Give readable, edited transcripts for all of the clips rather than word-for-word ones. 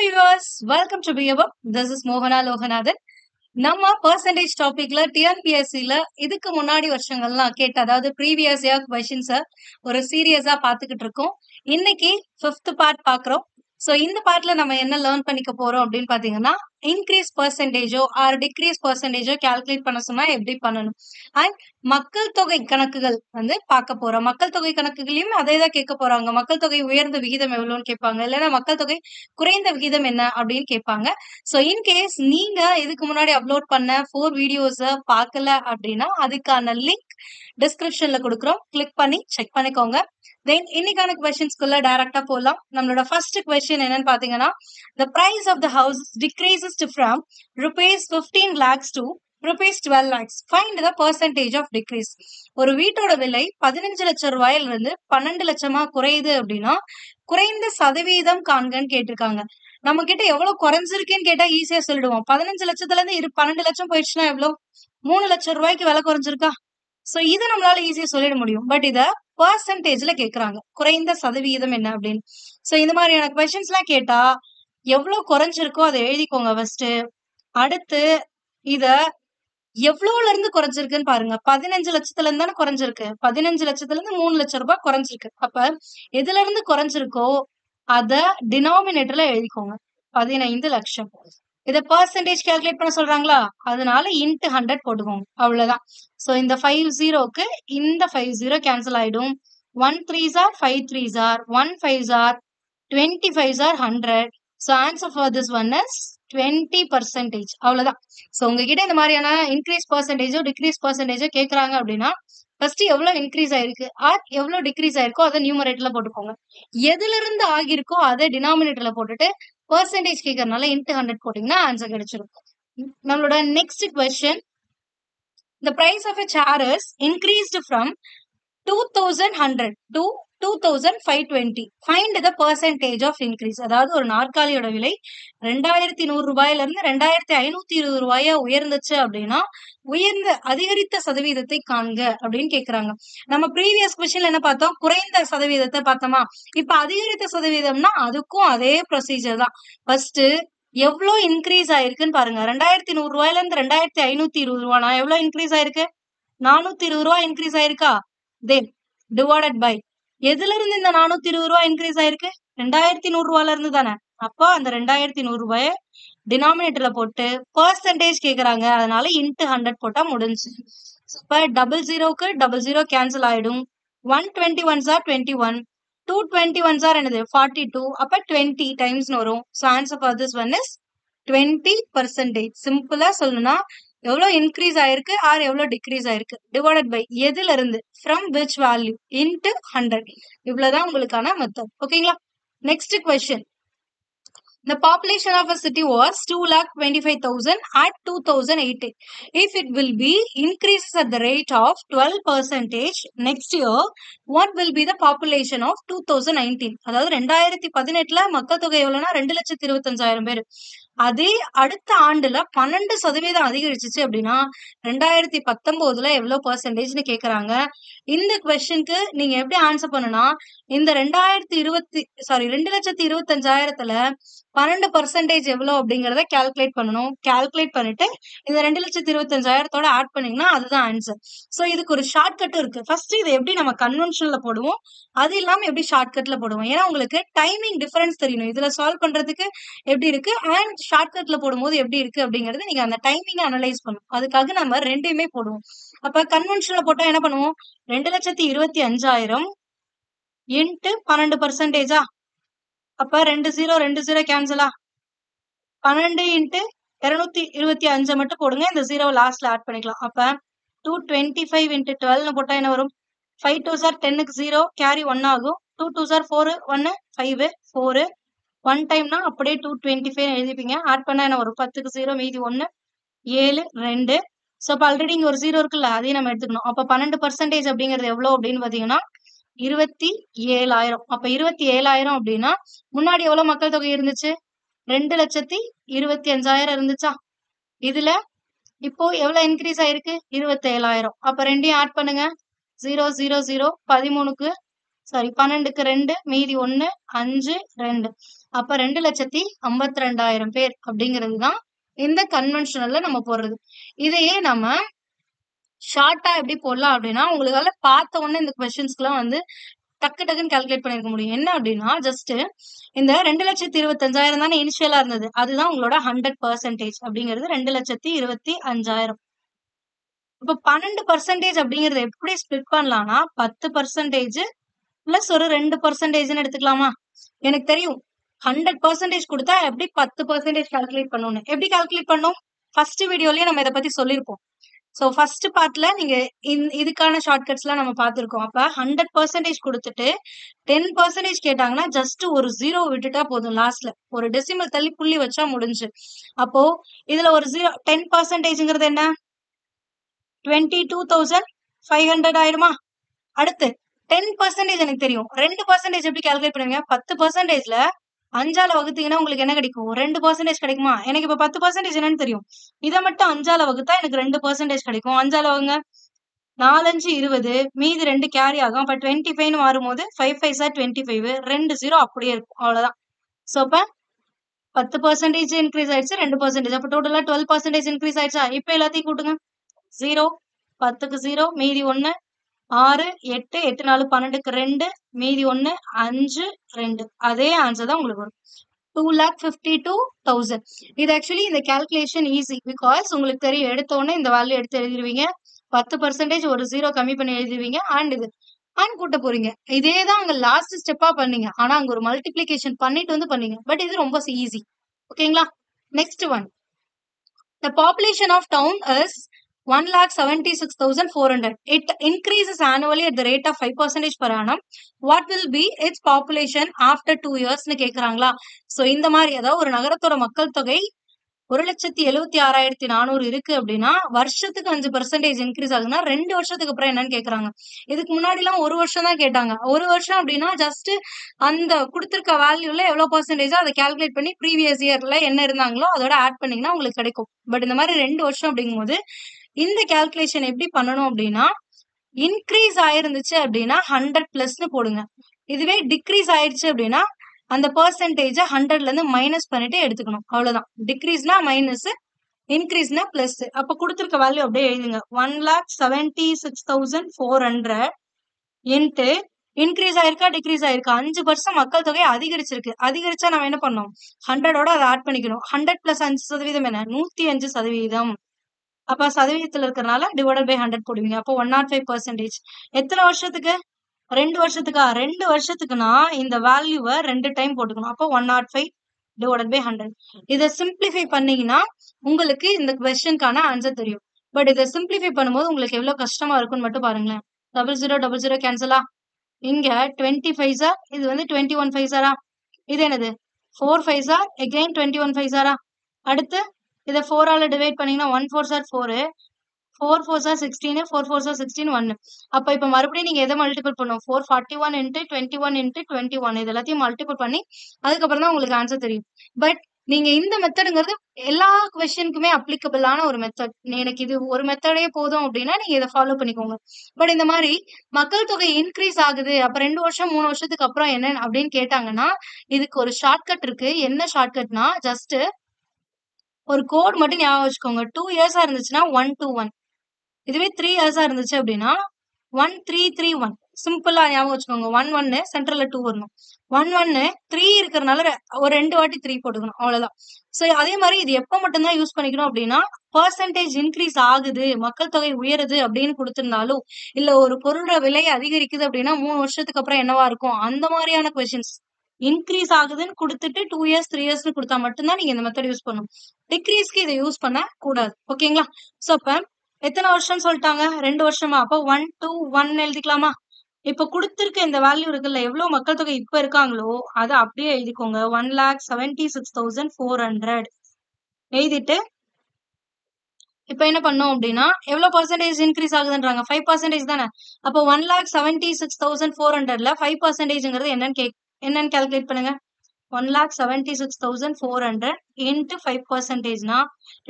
viewers, welcome to BA Book. This is Mohana Lohanathan. நம்ம percentage டாபிக்ல டிஎன்பிஎஸ்சில இதுக்கு முன்னாடி வருஷங்கள்லாம் கேட்ட அதாவது ப்ரீவியஸ் இயர் கொஸ்டின்ஸை ஒரு சீரியஸா பார்த்துக்கிட்டு இருக்கோம். இன்னைக்கு 5th பார்ட் பார்க்குறோம். ஸோ இந்த பார்ட்ல நம்ம என்ன லேர்ன் பண்ணிக்க போறோம் அப்படின்னு பார்த்தீங்கன்னா இன்க்ரீஸ் பர்சன்டேஜோ ஆர் டிக்ரீஸ் பர்சன்டேஜோ கால்குலேட் பண்ண சொன்னா எப்படி பண்ணணும் அண்ட் மக்கள் தொகை கணக்குகள் வந்து பார்க்க போறோம். மக்கள் தொகை கணக்குகளையும் அதே தான் கேட்க போறாங்க. மக்கள் தொகை உயர்ந்த விகிதம் எவ்வளோன்னு கேட்பாங்க, இல்லைன்னா மக்கள் தொகை குறைந்த விகிதம் என்ன அப்படின்னு கேட்பாங்க. ஸோ இன்கேஸ் நீங்க இதுக்கு முன்னாடி அப்லோட் பண்ண 4 வீடியோஸை பார்க்கல அப்படின்னா அதுக்கான லிங்க் டிஸ்கிரிப்ஷன்ல கொடுக்குறோம், கிளிக் பண்ணி செக் பண்ணிக்கோங்க. தென் இன்னைக்கான கொஸ்டின்ஸ்குள்ள டைரக்டா போகலாம். நம்மளோட ஃபர்ஸ்ட் கொஸ்டின் என்னன்னு பாத்தீங்கன்னா, the price of the house decreases to from rupees 15 lakhs to rupees 12 lakhs. Find the percentage of decrease. ஒரு வீட்டோட விலை 15 லட்சம் ரூபாயில இருந்து 12 லட்சமா குறையுது அப்படின்னா குறைந்த சதவீதம் காண்கன்னு கேட்டிருக்காங்க. நம்ம கிட்ட எவ்வளவு குறைஞ்சிருக்குன்னு கேட்டா ஈஸியா சொல்லிடுவோம். 15 லட்சத்துல இருந்து 12 லட்சம் போயிடுச்சுன்னா எவ்வளவு? 3 லட்சம் ரூபாய்க்கு விலை குறைஞ்சிருக்கா? சோ இது நம்மளால ஈஸியா சொல்லிட முடியும். பட் இத பர்சன்டேஜ்ல கேக்குறாங்க, குறைந்த சதவீதம் என்ன அப்படின்னு. சோ இந்த மாதிரியான கொஸ்டின்ஸ் எல்லாம் கேட்டா எவ்வளவு குறைஞ்சிருக்கோ அதை எழுதிக்கோங்க ஃபர்ஸ்ட். அடுத்து இத எவ்வளவுல இருந்து குறைஞ்சிருக்குன்னு பாருங்க. 15 லட்சத்துல இருந்து தானே குறைஞ்சிருக்கு. 15 லட்சத்துல இருந்து 3 லட்சம் ரூபாய் குறைஞ்சிருக்கு. அப்ப எதுல இருந்து குறைஞ்சிருக்கோ அத டினாமினேட்டர்ல எழுதிக்கோங்க, 15 லட்சம். இத பர்சன்டேஜ் கால்குலேட் பண்ண சொல்றாங்களா, அதனால இன்ட்டு 100 போட்டுக்கோங்க, அவ்வளவுதான். சோ இந்த 5 0க்கு இந்த 5 0 கேன்சல் ஆயிடும். 1 3s are 5 3s are 1 5s are 25s are 100. So answer for this one is 20%. அவ்வளவுதான். சோ உங்ககிட்ட இந்த மாதிரியான இன்க்ரீஸ் பர்சன்டேஜோ டிக்ரீஸ் பர்சன்டேஜோ கேக்குறாங்க அப்படின்னா ஃபர்ஸ்ட் எவ்வளவு இன்க்ரீஸ் ஆயிருக்கு ஆர் எவ்வளவு டிக்ரீஸ் ஆயிருக்கோ அதை நியூமரேட்டர்ல போட்டுக்கோங்க. எதுல இருந்து ஆகிருக்கோ அதை டினாமினேட்டர்ல போட்டுட்டு பர்சன்டேஜ் கேட்கறதுனால இன்ட்டு 100 போட்டீங்கன்னா ஆன்சர் கிடைச்சிடும். நம்மளோட next question, the price of a chair is increased from 2100 to 2520. Find the percentage of increase. அதாவது ஒரு நாற்காலியோட விலை 2100 ரூபாயில இருந்து 2520 ரூபாயா உயர்ந்துச்சு அப்படின்னா அதிகரித்த சதவீதத்தை காண்க அப்படின்னு கேக்குறாங்க. நம்ம ப்ரீவியஸ் கொஸ்டின்ல என்ன பார்த்தோம், குறைந்த சதவீதத்தை பார்த்தோமா. இப்ப அதிகரித்த சதவீதம்னா அதுக்கும் அதே ப்ரொசீஜர் தான். ஃபர்ஸ்ட் எவ்வளவு இன்க்ரீஸ் ஆயிருக்குன்னு பாருங்க. 2100 ரூபாயில இருந்து 2520 ரூபானா எவ்வளவு இன்க்ரீஸ் ஆயிருக்கு? 420 ரூபாய் இன்க்ரீஸ் ஆயிருக்கா? தென் டிவைடட் பை எதுல இருந்து இந்த 420 ரூபாய் இன்க்ரீஸ் ஆயிருக்கு? 2100 ரூபாயில இருந்து தானே. அப்போ அந்த 2100 ரூபாய டினாமினேட்டர்ல போட்டு பர்சன்டேஜ் கேக்குறாங்க, அதனால இன்ட்டு 100 போட்டா முடிஞ்சு. இப்ப 00க்கு 00 கேன்சல் ஆயிடும். 121s are 21, 221s are என்னது 42. அப்ப 20 டைம்ஸ் வரும். So answer for this one is 20%. சிம்பிளா சொல்லணும்னா எவ்வளவு இன்க்ரீஸ் ஆயிருக்கு ஆர் எவ்வளவு டிக்ரீஸ் ஆயிருக்கு டிவைடட் பை எதுல இருந்து ஃப்ரம் விச் வேல்யூ இன்ட்டு 100. இவ்வளவுதான் உங்களுக்கான மெத்தட். ஓகேங்களா? Next question, the population of a city was 2,25,000 at 2008. If it will be increases at the rate of 12% next year, what will be the population of 2019? அதாவது 2018ல மக்கள் தொகை எவ்வளவுனா 2,25,000 பேர். அதே அடுத்த ஆண்டுல 12% அதிகரிச்சிச்சு அப்படின்னா 2019ல எவ்வளவு பர்சன்டேஜ்னு கேக்குறாங்க. இந்த கொஸ்டினுக்கு நீங்க எப்படி ஆன்சர் பண்ணுனா, இந்த 2,25,000த்துல 12% எவ்வளவு அப்படிங்கறத கால்குலேட் பண்ணணும். கால்குலேட் பண்ணிட்டு இந்த 2,25,000 ஆட் பண்ணீங்கன்னா அதுதான் ஆன்சர். சோ இதுக்கு ஒரு ஷார்ட் கட் இருக்கு. ஃபர்ஸ்ட் இதை எப்படி நம்ம கன்வென்ஷனல்ல போடுவோம், அது இல்லாம எப்படி ஷார்ட் கட்ல போடுவோம். ஏன்னா உங்களுக்கு டைமிங் டிஃபரன்ஸ் தெரியணும். இதுல சால்வ் பண்றதுக்கு எப்படி இருக்கு அண்ட் ஷார்ட் கட்ல போடும்போது எப்படி இருக்கு அப்படிங்கறது நீங்க அந்த டைமிங் அனலைஸ் பண்ணணும். அதுக்காக நம்ம ரெண்டையுமே போடுவோம். அப்ப கன்வென்ஷனல்ல போட்டா என்ன பண்ணுவோம், 2,25,000 இன்ட்டு 12%. அப்ப 2 0 2 0 கேன்சலா, 12 இன்ட்டு 225 மட்டும் போடுங்க. இந்த 0 லாஸ்ட்ல ஆட் பண்ணிக்கலாம். அப்ப 225 இன்ட்டு 12 போட்டா என்ன வரும்? 5 2s are 10க்கு 0 கேரி 1 ஆகும். 2 2s are 4 1 5 4 1 டைம்னா அப்படியே 225 எழுதிப்பீங்க. ஆட் பண்ணா என்ன வரும்? 10க்கு 0 மீதி 1 7 2. சோ அப்ப ஆல்ரெடி இங்க ஒரு 0 இருக்குல்ல, அதையும் நம்ம எடுத்துக்கணும். அப்ப 12% அப்படிங்கிறது எவ்வளவு அப்படின்னு பாத்தீங்கன்னா 27,000. அப்ப 27,000 அப்படின்னா முன்னாடி எவ்வளவு மக்கள் தொகை இருந்துச்சு? 2,25,000 இருந்துச்சா? இதுல இப்போ எவ்வளவு இன்க்ரீஸ் ஆயிருக்கு? 27,000. அப்ப ரெண்டையும் ஆட் பண்ணுங்க. 0 0 0 13க்கு சாரி 12க்கு 2 மீதி 1 5 2. அப்ப 2,52,000 பேர் அப்படிங்கிறது தான் இந்த கன்வென்ஷனல்ல நம்ம போடுறது. இதையே நம்ம ஷார்ட்டா எப்படி போடலாம் அப்படின்னா, உங்களால பார்த்த உடனே இந்த கொஸ்டின்ஸ்க்குலாம் வந்து டக்கு டக்குன்னு கால்குலேட் பண்ணிருக்க முடியும். என்ன அப்படின்னா ஜஸ்ட் இந்த 2,25,000 தானே இனிஷியலா இருந்தது. அதுதான் உங்களோட 100% அப்படிங்கிறது 2,25,000. இப்ப 12% அப்படிங்கறது எப்படி ஸ்பிளிட் பண்ணலாம்னா 10% பிளஸ் ஒரு 2% எடுத்துக்கலாமா? எனக்கு தெரியும் 100% கொடுத்தா எப்படி 10% கால்குலேட் பண்ணணும்னு. எப்படி கால்குலேட் பண்ணோம்? ஃபர்ஸ்ட் வீடியோலயே நம்ம இதை பத்தி சொல்லியிருப்போம். சோ ஃபர்ஸ்ட் பார்ட்ல நீங்க இதுக்கான ஷார்ட்கட்ஸ் எல்லாம் நம்ம பார்த்திருக்கோம். அப்ப 100% கொடுத்துட்டு 10% கேட்டாங்கன்னா ஜஸ்ட் ஒரு 0 விட்டுட்டா போதும். லாஸ்ட்ல ஒரு டெசிமல் தள்ளி புள்ளி வச்சா முடிஞ்சு. அப்போ இதுல ஒரு 10%ங்கிறது என்ன? 22,500 ஆயிடுமா? அடுத்து 10% எனக்கு தெரியும். 2% எப்படி கால்குலேட் பண்ணுவீங்க? 10%ல 5ஆல வகுத்தீங்கன்னா உங்களுக்கு என்ன கிடைக்கும்? 2% கிடைக்குமா? எனக்கு இப்ப 10% என்னன்னு தெரியும். இதை மட்டும் 5ஆல வகுத்தா எனக்கு 2% கிடைக்கும். 5ஆல வகுங்க. 4 5 20 மீதி 2 கேரி ஆகும். அப்ப 25ன்னு மாறும்போது 5 5 சார் 25 2 0 அப்படியே இருக்கும். அவ்வளவுதான். சோ அப்ப 10% இன்க்ரீஸ் ஆயிடுச்சு 2%. அப்ப டோட்டலா 12% இன்க்ரீஸ் ஆயிடுச்சா? இப்ப எல்லாத்தையும் கூட்டுங்க. 0 10க்கு 0 மீதி 1 6 8 8 4 12க்கு 2 மீதி 1 5 2. அதே ஆன்சர் தான் உங்களுக்கு வரும். 2,52,000. இது ஆக்சுவலி இந்த கால்குலேஷன் ஈஸி. பிகாஸ் உங்களுக்கு தெரியும் எடுத்த உடனே இந்த வேல்யூ எடுத்து எழுதிருவீங்க. 10% ஒரு 0 கம்மி பண்ணி எழுதிருவீங்க. அண்ட் இது அண்ட் கூட்ட போறீங்க. இதே தான் அங்க லாஸ்ட் ஸ்டெப்பா பண்ணீங்க. ஆனா அங்க ஒரு மல்டிப்ளிகேஷன் பண்ணிட்டு வந்து பண்ணீங்க. பட் இது ரொம்ப ஈஸி. ஓகேங்களா? Next one. The population of town is 1,76,400. It increases annually at the rate of 5% per annum. What will be its population after 2 years? னு கேக்குறாங்களா? சோ இந்த மாதிரி அதாவது ஒரு நகரத்தோட மக்கள் தொகை 1,76,400 இருக்கு அப்படின்னா வருஷத்துக்கு 5% இன்க்ரீஸ் ஆகுதுன்னா 2 வருஷத்துக்கு அப்புறம் என்னன்னு கேக்குறாங்க. இதுக்கு முன்னாடி எல்லாம் 1 வருஷம் தான் கேட்டாங்க. 1 வருஷம் அப்படின்னா ஜஸ்ட் அந்த கொடுத்திருக்க வேல்யூல எவ்வளவு பர்சன்டேஜோ அதை கால்குலேட் பண்ணி ப்ரீவியஸ் இயர்ல என்ன இருந்தாங்களோ அதோட ஆட் பண்ணீங்கன்னா உங்களுக்கு கிடைக்கும். பட் இந்த மாதிரி 2 வருஷம் அப்படிங்கும்போது இந்த கால்குலேஷன் எப்படி பண்ணணும் அப்படின்னா இன்க்ரீஸ் ஆயிருந்துச்சு அப்படின்னா 100+ன்னு போடுங்க. இதுவே டிக்ரீஸ் ஆயிடுச்சு அப்படின்னா அந்த பெர்சன்டேஜ 100ல இருந்து மைனஸ் பண்ணிட்டு எடுத்துக்கணும். அவ்வளவுதான். டிக்ரீஸ்னா மைனஸ், இன்க்ரீஸ்னா பிளஸ். அப்ப கொடுத்திருக்க வேல்யூ அப்படியே எழுதுங்க. 1,76,400 இன்ட்டு இன்க்ரீஸ் ஆயிருக்கா டிக்ரீஸ் ஆயிருக்கா? 5% மக்கள் தொகை அதிகரிச்சிருக்கு. அதிகரிச்சா நம்ம என்ன பண்ணோம்? 100ஓட அதை ஆட் பண்ணிக்கணும். 100 + 5% என்ன? 105%. அப்ப சதவீதத்துல இருக்கிறனால டிவைடட் பை 100 போடுவீங்க. அப்போ 105%. எத்தனை வருஷத்துக்கு? 2 வருஷத்துக்கா? 2 வருஷத்துக்குன்னா இந்த வேல்யூவை 2 டைம் போட்டுக்கணும். அப்போ 105 டிவைடட் பை 100. இதை சிம்பிளிஃபை பண்ணீங்கன்னா உங்களுக்கு இந்த கொஸ்டினுக்கான ஆன்சர் தெரியும். பட் இதை சிம்பிளிஃபை பண்ணும்போது உங்களுக்கு எவ்வளவு கஷ்டமா இருக்கும்னு மட்டும் பாருங்களேன். 0000 கேன்சலா? இங்க 25 சார், இது வந்து 21 5 சாரா? இது என்னது? 4 5 சார், அகைன் 21 5 சாரா? அடுத்து இதை 4ஆல டிவைட் பண்ணீங்கன்னா 1 4 சார் 4, 4 4 சார் 16, 4 4 சார் 16 1. அப்ப இப்ப மறுபடியும் நீங்க எதை மல்டிபிள் பண்ணும்? 441 இன்ட்டு 21 இன்ட்டு 21 இது எல்லாத்தையும் மல்டிபிள் பண்ணி அதுக்கப்புறம் தான் உங்களுக்கு ஆன்சர் தெரியும். பட் நீங்க இந்த மெத்தடுங்கிறது எல்லா கொஸ்டினுக்குமே அப்ளிகபிளான ஒரு மெத்தட். எனக்கு இது ஒரு மெத்தடே போதும் அப்படின்னா நீங்க இதை ஃபாலோ பண்ணிக்கோங்க. பட் இந்த மாதிரி மக்கள் தொகை இன்க்ரீஸ் ஆகுது அப்ப 2 வருஷம் 3 வருஷத்துக்கு அப்புறம் என்ன அப்படின்னு கேட்டாங்கன்னா இதுக்கு ஒரு ஷார்ட்கட் இருக்கு. என்ன ஷார்ட்கட்னா ஜஸ்ட் ஒரு கோட் மட்டும் ஞாபகம் வச்சுக்கோங்க. 2 இயர்ஸா இருந்துச்சுன்னா 1 2 1. இதுவே 3 இயர்ஸா இருந்துச்சு அப்படின்னா 1 3 3 1. சிம்பிளா ஞாபகம் வச்சுக்கோங்க. 1 1 சென்டர்ல 2 வரணும். 1 1 3 இருக்கிறதுனால ஒரு 2 வாட்டி 3 போட்டுக்கணும். அவ்வளவுதான். சோ அதே மாதிரி இது எப்ப மட்டும்தான் யூஸ் பண்ணிக்கணும் அப்படின்னா பெர்சன்டேஜ் இன்க்ரீஸ் ஆகுது மக்கள் தொகை உயருது அப்படின்னு கொடுத்திருந்தாலும் இல்ல ஒரு பொருளோட விலை அதிகரிக்குது அப்படின்னா 3 வருஷத்துக்கு அப்புறம் என்னவா இருக்கும் அந்த மாதிரியான கொஸ்டின்ஸ். இன்க்ரீஸ் ஆகுதுன்னு கொடுத்துட்டு 2 இயர்ஸ் 3 இயர்ஸ்னு கொடுத்தா மட்டும்தான் நீங்க இந்த மெத்தட் யூஸ் பண்ணணும். டிக்ரீஸ்க்கு இதை யூஸ் பண்ண கூடாது. ஓகேங்களா? சோ அப்ப எத்தனை வருஷம் சொல்லிட்டாங்க? 2 வருஷமா? அப்போ 1 2 1 எழுதிக்கலாமா? இப்ப கொடுத்திருக்க இந்த வேல்யூ இருக்குல்ல எவ்வளவு மக்கள் தொகை இப்ப இருக்காங்களோ அதை அப்படியே எழுதிக்கோங்க. 1,76,400 எழுதிட்டு இப்ப என்ன பண்ணோம் அப்படின்னா எவ்வளவு பர்சன்டேஜ் இன்க்ரீஸ் ஆகுதுன்றாங்க? 5% தானே. அப்போ 1,76,400ல 5%ங்கிறது என்னன்னு கால்குலேட் பண்ணுங்க. 1,76,400 into 5% னா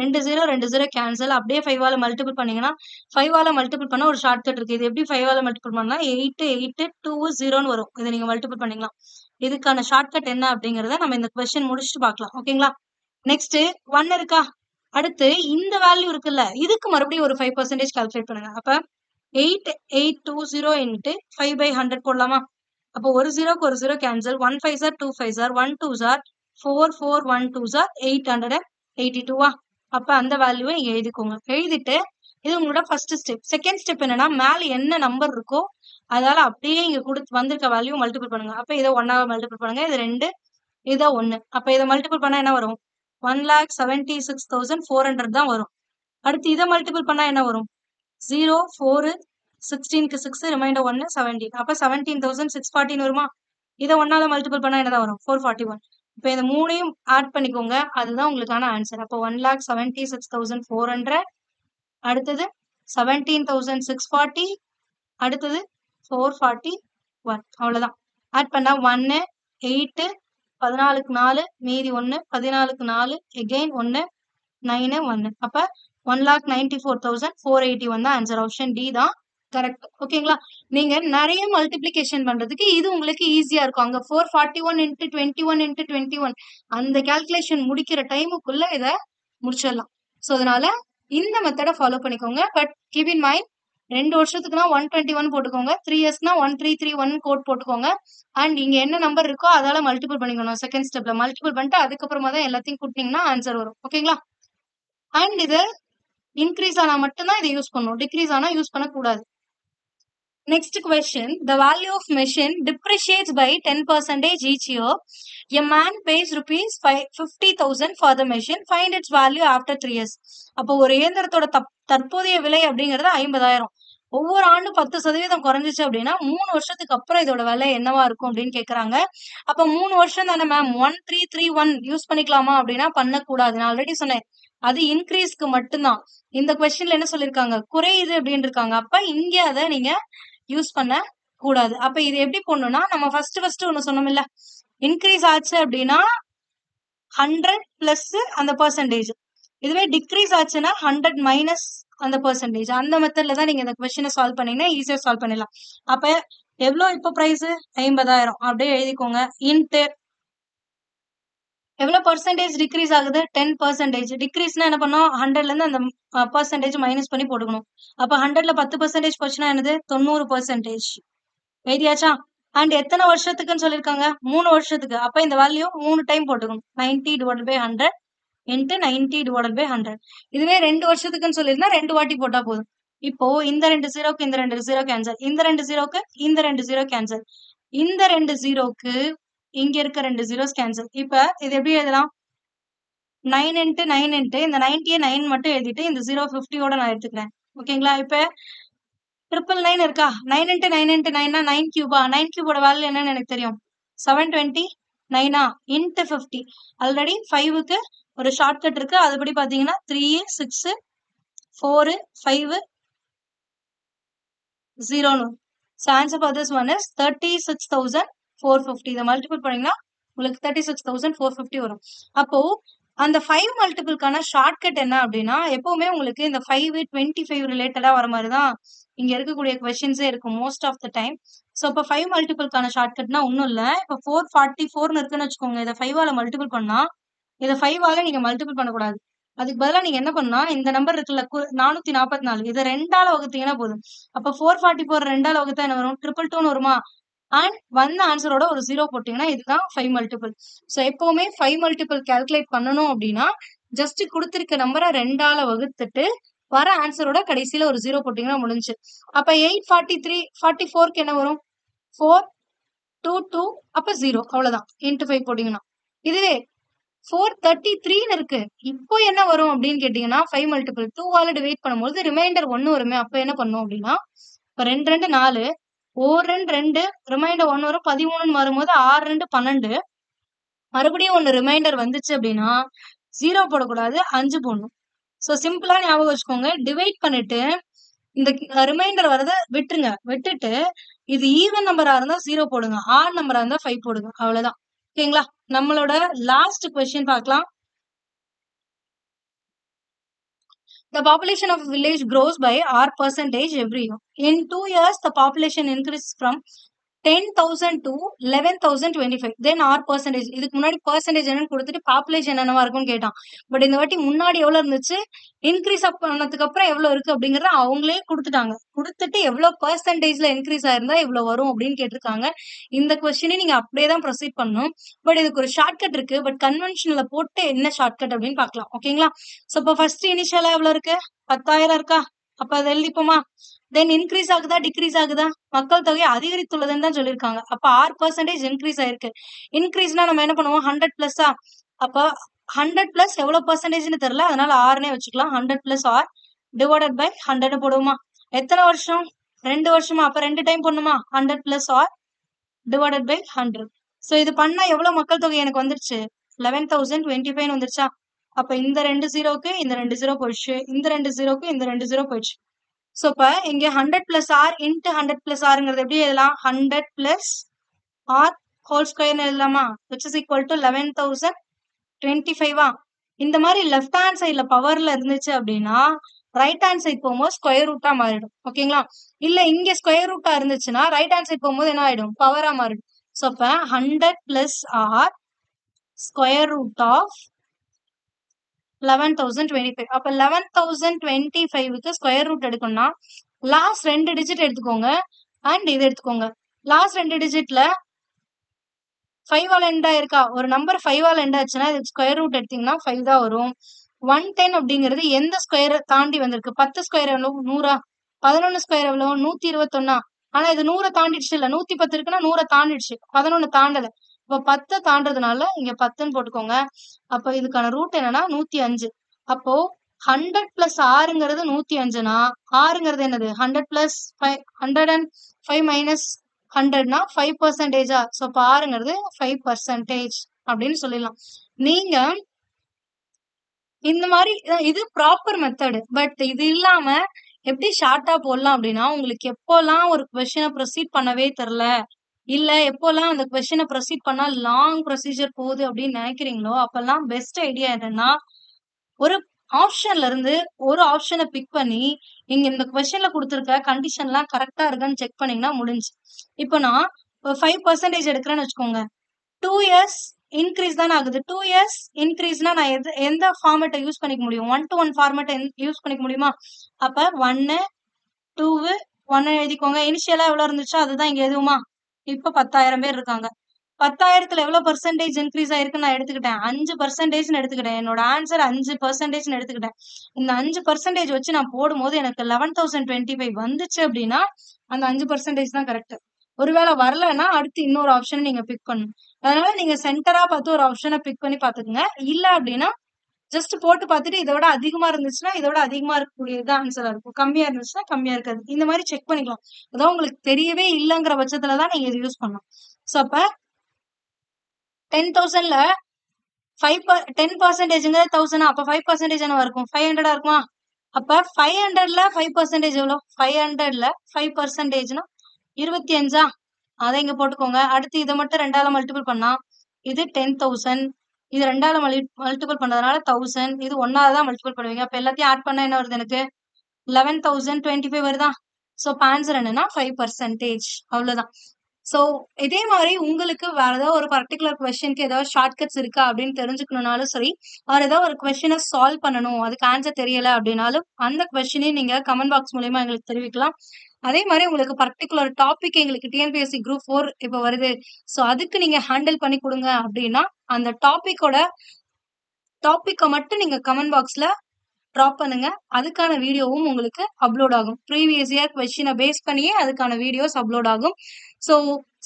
2 0 கேன்சல். அப்படியே 5 ஆல மல்டிபிள் பண்ணீங்கன்னா 5 ஆல மல்டிபிள் பண்ணா ஒரு ஷார்ட்கட் இருக்கு. இது எப்படி 5 ஆல மல்டிபிள் பண்ணா 8 8 2 0ன்னு வரும். இதை நீங்க மல்டிபிள் பண்ணிக்கலாம். இதுக்கான ஷார்ட்கட் என்ன அப்படிங்கறத நம்ம இந்த கொஸ்டின் முடிச்சுட்டு பார்க்கலாம். ஓகேங்களா? நெக்ஸ்ட் 1 இருக்கா? அடுத்து இந்த வேல்யூ இருக்குல்ல, இதுக்கு மறுபடியும் ஒரு 5% கால்குலேட் பண்ணுங்க. அப்ப 8820 into 5/100 போடலாமா? அப்போ ஒரு ஜீரோக்கு ஒரு zero cancel. 1 5s are 2 5s are 1 2s are 4 4 1 2s are 882. அப்ப அந்த வேல்யூவை இங்க எழுதிக்கோங்க. எழுதிட்டு இது உங்களோட ஃபர்ஸ்ட் ஸ்டெப். செகண்ட் ஸ்டெப் என்னன்னா, மேல என்ன நம்பர் இருக்கோ அதால அப்படியே இங்க கொடுத்து வந்திருக்க வேல்யூ மல்டிபிள் பண்ணுங்க. அப்ப இதை 1ஆக மல்டிபிள் பண்ணுங்க. இது 2, இதை 1. அப்ப இதை மல்டிபிள் பண்ணா என்ன வரும்? 1,76,400 தான் வரும். அடுத்து இதை மல்டிபிள் பண்ணா என்ன வரும்? 0 4 16க்கு 6 ரிமைண்டர் 1 17. அப்ப 17,614 வருமா? இதை 1ஆல மல்டிபிள் பண்ணா என்னதான் வரும்? 441. இப்ப இந்த மூணையும் ஆட் பண்ணிக்கோங்க. அதுதான் உங்களுக்கான ஆன்சர். அப்போ 1,76,400, அடுத்தது 17,640, அடுத்தது 441. அவ்வளவுதான். ஆட் பண்ணா 1 8 14க்கு 4 மீதி 1 14க்கு 4 எகெயின் 1 9 1. அப்ப 1,94,481 தான் ஆன்சர். ஆப்ஷன் டி தான் கரெக்ட். ஓகேங்களா? நீங்க நிறைய மல்டிபிளிகேஷன் பண்றதுக்கு இது உங்களுக்கு ஈஸியா இருக்கும். அங்க 441 into 21 into 21 அந்த கால்குலேஷன் முடிக்கிற டைமுக்குள்ள இதை முடிச்சிடலாம். ஸோ அதனால இந்த மெத்தடை ஃபாலோ பண்ணிக்கோங்க. பட் கீப் இன் மைண்ட், 2 வருஷத்துக்குனா 121 போட்டுக்கோங்க, 3 இயர்ஸ்னா 1331 கோட் போட்டுக்கோங்க. அண்ட் இங்க என்ன நம்பர் இருக்கோ அதால மல்டிபிள் பண்ணிக்கணும். செகண்ட் ஸ்டெப்ல மல்டிபிள் பண்ணிட்டு அதுக்கப்புறமா தான் எல்லாத்தையும் கூட்டினீங்கன்னா ஆன்சர் வரும். ஓகேங்களா? அண்ட் இது இன்க்ரீஸ் ஆனா மட்டும்தான் இதை யூஸ் பண்ணணும், டிக்ரீஸ் ஆனா யூஸ் பண்ணக்கூடாது. Next question, the value of machine depreciates by 10% each year. A man pays rupees 50,000 for the machine. Find its value after 3 years. அப்போ ஒரு இயந்திரத்தோட தற்போதைய விலை அப்படிங்கிறது 50,000. ஒவ்வொரு ஆண்டு 10% குறைஞ்சிச்சு அப்படின்னா 3 வருஷத்துக்கு அப்புறம் இதோட விலை என்னவா இருக்கும் அப்படின்னு கேக்குறாங்க. அப்ப 3 வருஷம் தானே மேம், 1331 யூஸ் பண்ணிக்கலாமா அப்படின்னா பண்ணக்கூடாது. நான் ஆல்ரெடி சொன்னேன், அது இன்க்ரீஸ்க்கு மட்டும்தான். இந்த கொஸ்டின்ல என்ன சொல்லிருக்காங்க? குறையுது அப்படின்னு இருக்காங்க. அப்ப இங்க அதை நீங்க யூஸ் பண்ண கூடாது. அப்ப இது எப்படி பண்ணணும்னா, நம்ம ஃபர்ஸ்ட் ஒண்ணு சொன்னோம் இல்ல, இன்க்ரீஸ் ஆச்சு அப்படின்னா 100 பிளஸ் அந்த பெர்சன்டேஜ், இதுவே டிக்ரீஸ் ஆச்சுன்னா 100 மைனஸ் அந்த பெர்சன்டேஜ். அந்த மெத்தட்ல தான் நீங்க இந்த கொஸ்டினை சால்வ் பண்ணீங்கன்னா ஈஸியா சால்வ் பண்ணிடலாம். அப்ப எவ்வளவு இப்ப பிரைஸ்? 50,000. அப்படியே எழுதிக்கோங்க. இன்ட்டு எவ்வளவு பர்சன்டேஜ் டிக்ரீஸ் ஆகுது? 10%. டிக்ரீஸ்னா என்ன பண்ணும்? 100ல இருந்து அந்த பர்சன்டேஜ் மைனஸ் பண்ணி போட்டுக்கணும். அப்ப 100ல 10% போச்சுன்னா என்னது? 90%. எழுதியாச்சா? அண்ட் எத்தனை வருஷத்துக்குன்னு சொல்லியிருக்காங்க? 3 வருஷத்துக்கு. அப்ப இந்த வேல்யூ 3 டைம் போட்டுக்கணும். 90/100 into 90/100. இதுவே 2 வருஷத்துக்குன்னு சொல்லியிருந்தா 2 வாட்டி போட்டா போதும். இப்போ இந்த 2 ஜீரோக்கு இந்த 2 ஜீரோ கேன்சல், இந்த 2 ஜீரோக்கு இந்த 2 ஜீரோ கேன்சல், இந்த 2 ஜீரோக்கு இங்க இருக்க 2 ஜீரோஸ் கேன்சல். இப்ப இது எப்படி எழுதலாம்? 9 into 9 into இந்த 90 9 மட்டும் எழுதிட்டு இந்த 050 நான் எடுத்துக்கிறேன். ஓகேங்களா? இப்ப 999 இருக்கா? 9 into 9 into 9 9 கியூபா? 9 கியூபோட வேல்யூ என்னன்னு எனக்கு தெரியும். 729 into 50. ஆல்ரெடி 5க்கு ஒரு ஷார்ட்கட் இருக்கு. அதுபடி பாத்தீங்கன்னா 3 6 4 5 0. So answer for this one is 36,450. இதை மல்டிபிள் பண்ணீங்கன்னா உங்களுக்கு 36,450 வரும். அப்போ அந்த 5 மல்டிபிள்கான ஷார்ட்கட் என்ன அப்படின்னா, எப்பவுமே உங்களுக்கு இந்த 5 25 ரிலேட்டடா வர மாதிரி தான் இங்க இருக்கக்கூடிய கொஸ்டின்ஸே இருக்கும் most of the time. So இப்போ 5 மல்டிபிள்கான ஷார்ட்கட்னா ஒன்றும் இல்லை. இப்போ 444 இருக்குன்னு வச்சுக்கோங்க. இதை 5ஆல மல்டிபிள் பண்ணா இதை 5ஆல நீங்க மல்டிபிள் பண்ணக்கூடாது. அதுக்கு பதிலாக நீங்க என்ன பண்ணா, இந்த நம்பர் இருக்குல்ல 444, இதை 2ஆல வகுத்தீங்கன்னா போதும். அப்ப 444 2ஆல வகுத்தா என்ன வரும்? 222 வருமா? அண்ட் வந்த ஆன்சரோட ஒரு 0 போட்டீங்கன்னா இதுதான் 5 மல்டிபிள். ஸோ எப்பவுமே 5 மல்டிபிள் கால்குலேட் பண்ணணும் அப்படின்னா ஜஸ்ட் கொடுத்திருக்க நம்பரை 2ஆல வகுத்துட்டு வர ஆன்சரோட கடைசியில ஒரு 0 போட்டீங்கன்னா முடிஞ்சு. அப்ப 843 44க்கு என்ன வரும்? 422 அப்ப 0. அவ்வளவுதான். இன்ட்டு 5 போட்டீங்கன்னா. இதுவே 433 இருக்கு. இப்போ என்ன வரும் அப்படின்னு கேட்டீங்கன்னா 5 மல்டிபிள் 2ஆல டிவைட் பண்ணும்போது ரிமைண்டர் 1 வருமே. அப்ப என்ன பண்ணும் அப்படின்னா, இப்ப 2 2 4, 1 2 2, ரிமைண்டர் 1 வரும். 13 வரும்போது 6 2 12, மறுபடியும் 1 ரிமைண்டர் வந்துச்சு அப்படின்னா 0 போடக்கூடாது, 5 போடணும். ஸோ சிம்பிளா ஞாபகம் வச்சுக்கோங்க. டிவைட் பண்ணிட்டு இந்த ரிமைண்டர் வரதை விட்டுருங்க. விட்டுட்டு இது ஈவன் நம்பரா இருந்தா 0 போடுங்க, ஆட் நம்பரா இருந்தா 5 போடுங்க. அவ்வளவுதான். ஓகேங்களா? நம்மளோட லாஸ்ட் கொஸ்டின் பார்க்கலாம். The population of a village grows by R percentage every year. In 2 years, the population increases from 10,000 to 11,025. Then R percentage. இதுக்கு முன்னாடி percentage என்னன்னு கொடுத்துட்டு பாப்புலேஷன் என்னவா இருக்கும்னு கேட்டான். பட் இந்த வாட்டி முன்னாடி எவ்வளவு இருந்துச்சு, இன்க்ரீஸ் அப் பண்ணதுக்கு அப்புறம் எவ்வளவு இருக்கு அப்படிங்கறத அவங்களே கொடுத்துட்டாங்க. கொடுத்துட்டு எவ்வளவு பெர்சன்டேஜ்ல இன்க்ரீஸ் ஆயிருந்தா இவ்வளவு வரும் அப்படின்னு கேட்டிருக்காங்க. இந்த கொஸ்டினை நீங்க அப்படியே தான் ப்ரொசீட் பண்ணணும். பட் இதுக்கு ஒரு ஷார்ட்கட் இருக்கு. பட் கன்வென்ஷன்ல போட்டு என்ன ஷார்ட்கட் அப்படின்னு பார்க்கலாம். ஓகேங்களா? சோ இப்போ ஃபர்ஸ்ட் இனிஷியலா எவ்வளவு இருக்கு, 10,000 இருக்கா? அப்ப அதை எழுதிப்போமா? தென் இன்க்ரீஸ் ஆகுதா டிக்ரீஸ் ஆகுதா? மக்கள் தொகை அதிகரித்துள்ளதுன்னு தான் சொல்லியிருக்காங்க. அப்ப 6% இன்க்ரீஸ் ஆயிருக்கு. இன்க்ரீஸ்னா நம்ம என்ன பண்ணுவோம், 100 பிளஸ்ஸா? அப்ப 100 பிளஸ் எவ்வளவு பெர்சன்டேஜ்னு தெரியல, அதனால ஆர்னே வச்சுக்கலாம். 100 பிளஸ் ஆர் டிவைடட் பை 100 போடுவோமா? எத்தனை வருஷம்? 2 வருஷமா? அப்ப 2 டைம் பண்ணுமா? 100 plus R divided by 100. So இது பண்ணா எவ்வளவு மக்கள் தொகை எனக்கு வந்துருச்சு? 11,025 வந்துருச்சா? அப்ப இந்த 2 ஜீரோக்கு இந்த 2 ஜீரோ போயிடுச்சு, இந்த 2 ஜீரோக்கு இந்த 2 ஜீரோ போயிடுச்சு. சோ இப்ப இங்க 100 பிளஸ் ஆர் இன்ட்டு 100 பிளஸ் ஆர்ங்கிறது எப்படி எழுதலாம்? 100 பிளஸ் ஆர் ஹோல் ஸ்கொயர்னு எழுதலாமா? Which is equal to 11,025. இந்த மாதிரி லெஃப்ட் ஹேண்ட் சைட்ல பவர்ல இருந்துச்சு அப்படின்னா ரைட் ஹேண்ட் சைட் போகும்போது ஸ்கொயர் ரூட்டா மாறிடும். ஓகேங்களா? இல்ல இங்க ஸ்கொயர் ரூட்டா இருந்துச்சுன்னா ரைட் ஹேண்ட் சைட் போகும்போது என்ன ஆயிடும்? பவரா மாறிடும். சோ இப்ப 100 plus R square root of 11,025. அப்ப 11,025க்கு ஸ்கொயர் ரூட் எடுக்கணும்னா லாஸ்ட் 2 டிஜிட் எடுத்துக்கோங்க அண்ட் இது எடுத்துக்கோங்க. லாஸ்ட் 2 டிஜிட்ல 5 ஆல் எண்ட் ஆயிருக்கா? ஒரு நம்பர் 5 ஆல் எண்ட் ஆச்சுன்னா இது ஸ்கொயர் ரூட் எடுத்தீங்கன்னா 5 தான் வரும். 110 அப்படிங்கிறது எந்த ஸ்கொயரை தாண்டி வந்திருக்கு? 10 ஸ்கொயர் எவ்வளவு? 100. 11 ஸ்கொயர் எவ்வளவு? 121. ஆனா இது 100 தாண்டிடுச்சு இல்ல, 110 இருக்குன்னா 100 தாண்டிடுச்சு, 11 தாண்டல. இப்ப 10 தாண்டதுனால இங்க 10ன்னு போட்டுக்கோங்க. அப்ப இதுக்கான ரூட் என்னன்னா 105. அப்போ 100 பிளஸ் ஆறுங்கிறது 105னா ஆறுங்கிறது என்னது? 100 பிளஸ் 105 மைனஸ் 100னா 5%. சோ இப்ப ஆறுங்கிறது 5% அப்படின்னு சொல்லிடலாம். நீங்க இந்த மாதிரி இது ப்ராப்பர் மெத்தடு. பட் இது இல்லாம எப்படி ஷார்ட்டா போடலாம் அப்படின்னா, உங்களுக்கு எப்போல்லாம் ஒரு கொஸ்டினை ப்ரொசீட் பண்ணவே தெரியல, இல்ல எப்போல்லாம் அந்த கொஸ்டினை ப்ரொசீட் பண்ணா லாங் ப்ரொசீஜர் போகுது அப்படின்னு நினைக்கிறீங்களோ அப்பெல்லாம் பெஸ்ட் ஐடியா என்னன்னா, ஒரு ஆப்ஷன்ல இருந்து ஒரு ஆப்ஷனை பிக் பண்ணி நீங்க இந்த கொஸ்டின்ல கொடுத்துருக்க கண்டிஷன்லாம் கரெக்டா இருக்கான்னு செக் பண்ணீங்கன்னா முடிஞ்சு. இப்போ நான் 5% எடுக்கிறேன்னு வச்சுக்கோங்க. 2 இயர்ஸ் இன்க்ரீஸ் தானே ஆகுது. 2 இயர்ஸ் இன்க்ரீஸ்னா நான் எந்த ஃபார்மேட்டை யூஸ் பண்ணிக்க முடியும்? 1-to-1 ஃபார்மேட்டை யூஸ் பண்ணிக்க முடியுமா? அப்ப 1 2 1 எழுதிக்கோங்க. இனிஷியலா எவ்வளவு இருந்துச்சோ அதுதான் இங்க எதுவுமா? இப்ப 10,000 பேர் இருக்காங்க. 10,000த்துல எவ்வளவு பெர்சன்டேஜ் இன்க்ரீஸ் ஆயிருக்கு நான் எடுத்துக்கிட்டேன்? 5% எடுத்துக்கிட்டேன். என்னோட ஆன்சர் 5% எடுத்துக்கிட்டேன். இந்த 5% வச்சு நான் போடும்போது எனக்கு 11,025 வந்துச்சு அப்படின்னா அந்த 5% தான் கரெக்ட். ஒருவேளை வரலன்னா அடுத்து இன்னொரு ஆப்ஷன் நீங்க பிக் பண்ணணும். அதனால நீங்க சென்டரா பார்த்து ஒரு ஆப்ஷனை பிக் பண்ணி பாத்துக்கோங்க. இல்ல அப்படின்னா ஜஸ்ட் போட்டு பார்த்துட்டு இதோட அதிகமா இருந்துச்சுன்னா இதோட அதிகமா இருக்கக்கூடியது ஆன்சரா இருக்கும், கம்மியா இருந்துச்சுன்னா கம்மியா இருக்காது. இந்த மாதிரி செக் பண்ணிக்கலாம். அதான் உங்களுக்கு தெரியவே இல்லைங்கிற பட்சத்துலதான் நீங்க இது யூஸ் பண்ணலாம். சோ அப்ப 10,000ல 10%ங்கிறது 1000. அப்ப 5% என்னவா இருக்கும்? 500 இருக்குமா? அப்ப 500ல 5% எவ்வளவு? 500ல 5%னா 25. அதை இங்க போட்டுக்கோங்க. அடுத்து இதை மட்டும் 2ஆல மல்டிபிள் பண்ணா இது 10,000. இது 2ஆல மல்டிபிள் பண்ணதுனால 1000. இது 1ஆல தான் மல்டிபிள் பண்ணுவீங்க. அப்ப எல்லாத்தையும் ஆட் பண்ணா என்ன வருது? எனக்கு 11,025 வருதா? சோ ஆன்சர் என்னன்னா 5%. அவ்வளவுதான். சோ இதே மாதிரி உங்களுக்கு வேற ஏதாவது ஒரு பர்டிகுலர் கொஸ்டினுக்கு ஏதாவது ஷார்ட்கட்ஸ் இருக்கா அப்படின்னு தெரிஞ்சுக்கணும்னாலும் சரி, வேற ஏதாவது ஒரு கொஸ்டினை சால்வ் பண்ணணும், அதுக்கு ஆன்சர் தெரியல அப்படின்னாலும் அந்த கொஸ்டினையும் நீங்க கமெண்ட் பாக்ஸ் மூலியமா எங்களுக்கு தெரிவிக்கலாம். அதே மாதிரி உங்களுக்கு பர்டிகுலர் டாபிக் எங்களுக்கு டிஎன்பிஎஸ்சி குரூப் 4 இப்ப வருது, சோ அதுக்கு நீங்க ஹேண்டில் பண்ணி கொடுங்க அப்படின்னா அந்த டாபிக்கை மட்டும் நீங்க கமெண்ட் பாக்ஸ்ல ட்ராப் பண்ணுங்க. அதுக்கான வீடியோவும் உங்களுக்கு அப்லோட் ஆகும். ப்ரீவியஸ் இயர் கொஸ்டினை பேஸ் பண்ணியே அதுக்கான வீடியோஸ் அப்லோட் ஆகும். So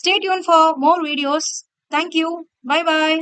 stay tune for more videos. Thank you. Bye bye.